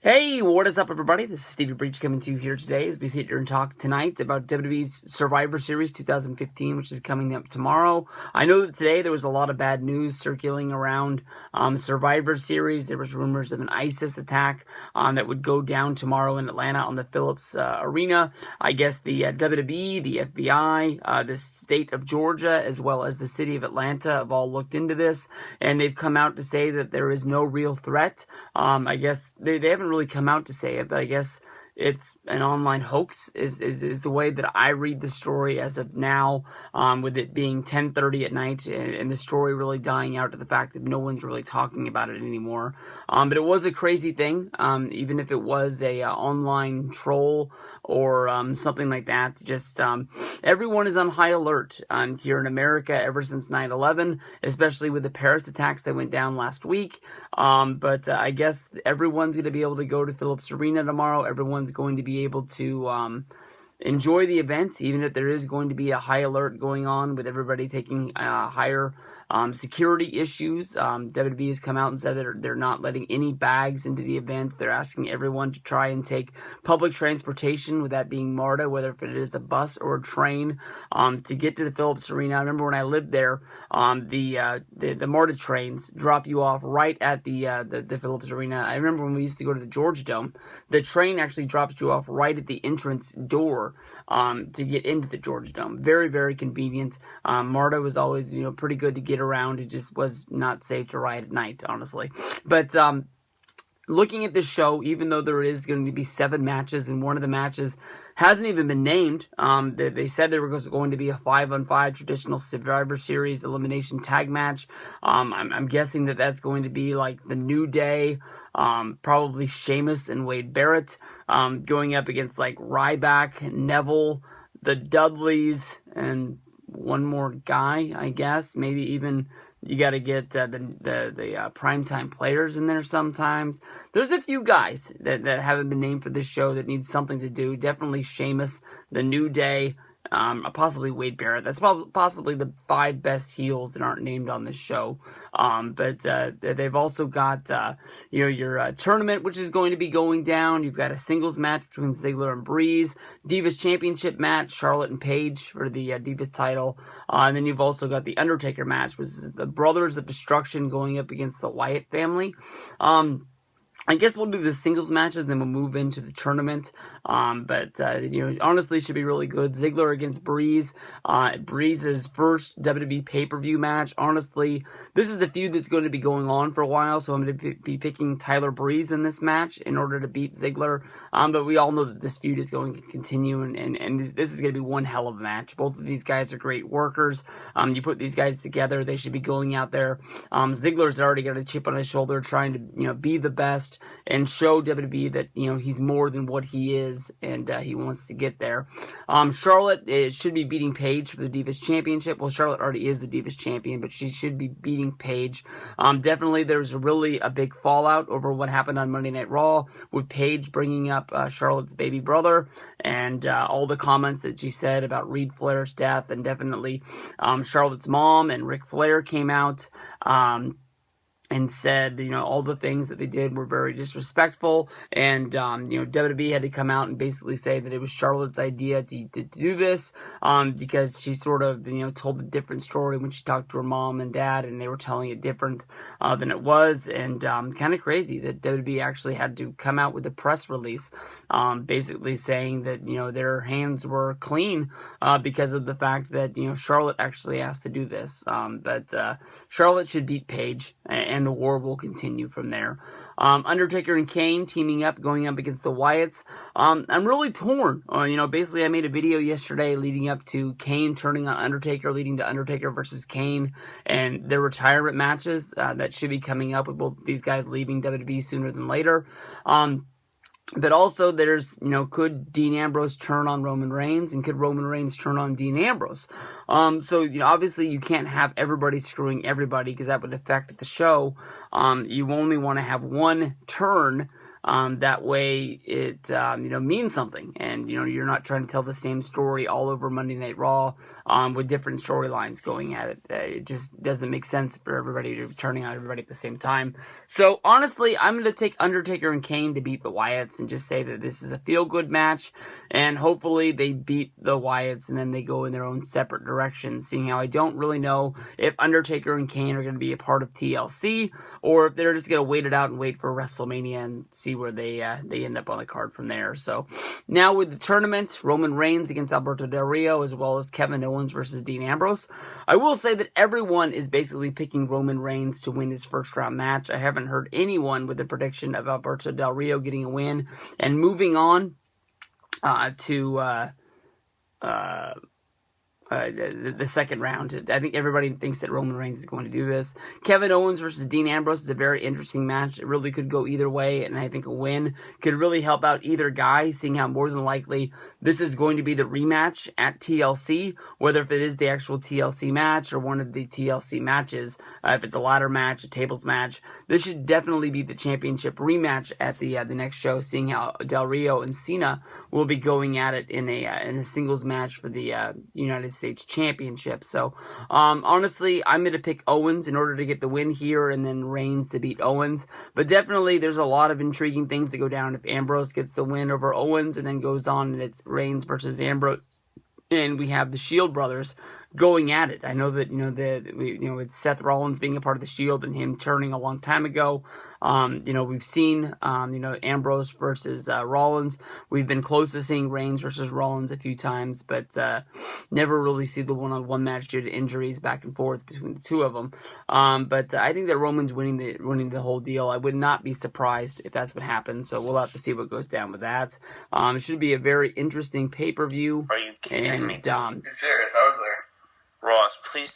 Hey, what is up, everybody? This is Stevie Breach coming to you here today as we sit here and talk tonight about WWE's Survivor Series 2015, which is coming up tomorrow. I know that today there was a lot of bad news circulating around Survivor Series. There was rumors of an ISIS attack that would go down tomorrow in Atlanta on the Phillips Arena. I guess the WWE, the FBI, the state of Georgia, as well as the city of Atlanta have all looked into this, and they've come out to say that there is no real threat. I guess they haven't really come out to say it, but I guess it's an online hoax is the way that I read the story as of now, with it being 10:30 at night and the story really dying out to the fact that no one's really talking about it anymore. But it was a crazy thing, even if it was a online troll or something like that. Just everyone is on high alert here in America ever since 9/11, especially with the Paris attacks that went down last week. But I guess everyone's going to be able to go to Phillips Arena tomorrow. Everyone's going to be able to enjoy the event, even if there is going to be a high alert going on with everybody taking higher security issues. WWE has come out and said that they're not letting any bags into the event. They're asking everyone to try and take public transportation, with that being MARTA, whether if it is a bus or a train, to get to the Phillips Arena. I remember when I lived there, the MARTA trains drop you off right at the Phillips Arena. I remember when we used to go to the Georgia Dome, the train actually drops you off right at the entrance door to get into the Georgia Dome. Very, very convenient. MARTA was always, pretty good to get around. It just was not safe to ride at night, honestly. But looking at this show, even though there is going to be 7 matches, and one of the matches hasn't even been named, they said there was going to be a 5-on-5 traditional Survivor Series elimination tag match. I'm guessing that that's going to be like the New Day, probably Sheamus and Wade Barrett, going up against like Ryback, Neville, the Dudleys, and one more guy, I guess. Maybe even you got to get the primetime players in there sometimes. There's a few guys that haven't been named for this show that need something to do. Definitely Sheamus, the New Day, possibly Wade Barrett. That's possibly the 5 best heels that aren't named on this show. But they've also got your tournament, which is going to be going down. You've got a singles match between Ziggler and Breeze, Divas Championship match, Charlotte and Paige for the Divas title, and then you've also got the Undertaker match, which is the Brothers of Destruction going up against the Wyatt family. I guess we'll do the singles matches, then we'll move into the tournament. But honestly, it should be really good. Ziggler against Breeze. Breeze's first WWE pay-per-view match. Honestly, this is a feud that's going to be going on for a while, so I'm going to be picking Tyler Breeze in this match in order to beat Ziggler. But we all know that this feud is going to continue, and this is going to be one hell of a match. Both of these guys are great workers. You put these guys together, they should be going out there. Ziggler's already got a chip on his shoulder, trying to be the best and show WWE that he's more than what he is, and he wants to get there. Charlotte should be beating Paige for the Divas Championship. Well, Charlotte already is the Divas Champion, but she should be beating Paige. Definitely, there's really a big fallout over what happened on Monday Night Raw, with Paige bringing up Charlotte's baby brother and all the comments that she said about Reid Flair's death, and definitely Charlotte's mom and Ric Flair came out and said, all the things that they did were very disrespectful, and, WWE had to come out and basically say that it was Charlotte's idea to do this, because she sort of, told a different story when she talked to her mom and dad, and they were telling it different than it was, and kind of crazy that WWE actually had to come out with a press release, basically saying that, their hands were clean, because of the fact that, Charlotte actually asked to do this, but Charlotte should beat Paige, and the war will continue from there. Undertaker and Kane teaming up, going up against the Wyatts. I'm really torn. Basically I made a video yesterday leading up to Kane turning on Undertaker, leading to Undertaker versus Kane, and their retirement matches that should be coming up with both these guys leaving WWE sooner than later. But also there's, could Dean Ambrose turn on Roman Reigns, and could Roman Reigns turn on Dean Ambrose? So, obviously you can't have everybody screwing everybody, because that would affect the show. You only want to have one turn That way it, means something. And, you're not trying to tell the same story all over Monday Night Raw, with different storylines going at it. It just doesn't make sense for everybody to be turning on everybody at the same time. So, honestly, I'm going to take Undertaker and Kane to beat the Wyatts and just say that this is a feel-good match, and hopefully they beat the Wyatts and then they go in their own separate directions, seeing how I don't really know if Undertaker and Kane are going to be a part of TLC, or if they're just going to wait it out and wait for WrestleMania and see where they end up on the card from there. So, now with the tournament, Roman Reigns against Alberto Del Rio, as well as Kevin Owens versus Dean Ambrose. I will say that everyone is basically picking Roman Reigns to win his first round match. I haven't heard anyone with a prediction of Alberto Del Rio getting a win and moving on to the second round. I think everybody thinks that Roman Reigns is going to do this. Kevin Owens versus Dean Ambrose is a very interesting match. It really could go either way, and I think a win could really help out either guy, seeing how more than likely this is going to be the rematch at TLC, whether if it is the actual TLC match or one of the TLC matches. If it's a ladder match, a tables match, this should definitely be the championship rematch at the next show, seeing how Del Rio and Cena will be going at it in a singles match for the United States Championship. So, honestly, I'm going to pick Owens in order to get the win here, and then Reigns to beat Owens. But definitely, there's a lot of intriguing things to go down if Ambrose gets the win over Owens, and then goes on, and it's Reigns versus Ambrose. And we have the Shield brothers going at it. I know that, with Seth Rollins being a part of the Shield and him turning a long time ago. We've seen, Ambrose versus Rollins. We've been close to seeing Reigns versus Rollins a few times, but never really see the one-on-one match due to injuries back and forth between the two of them. But I think that Roman's winning the whole deal. I would not be surprised if that's what happens, so we'll have to see what goes down with that. It should be a very interesting pay-per-view. Are you kidding me? You're serious? I was there. Ross, please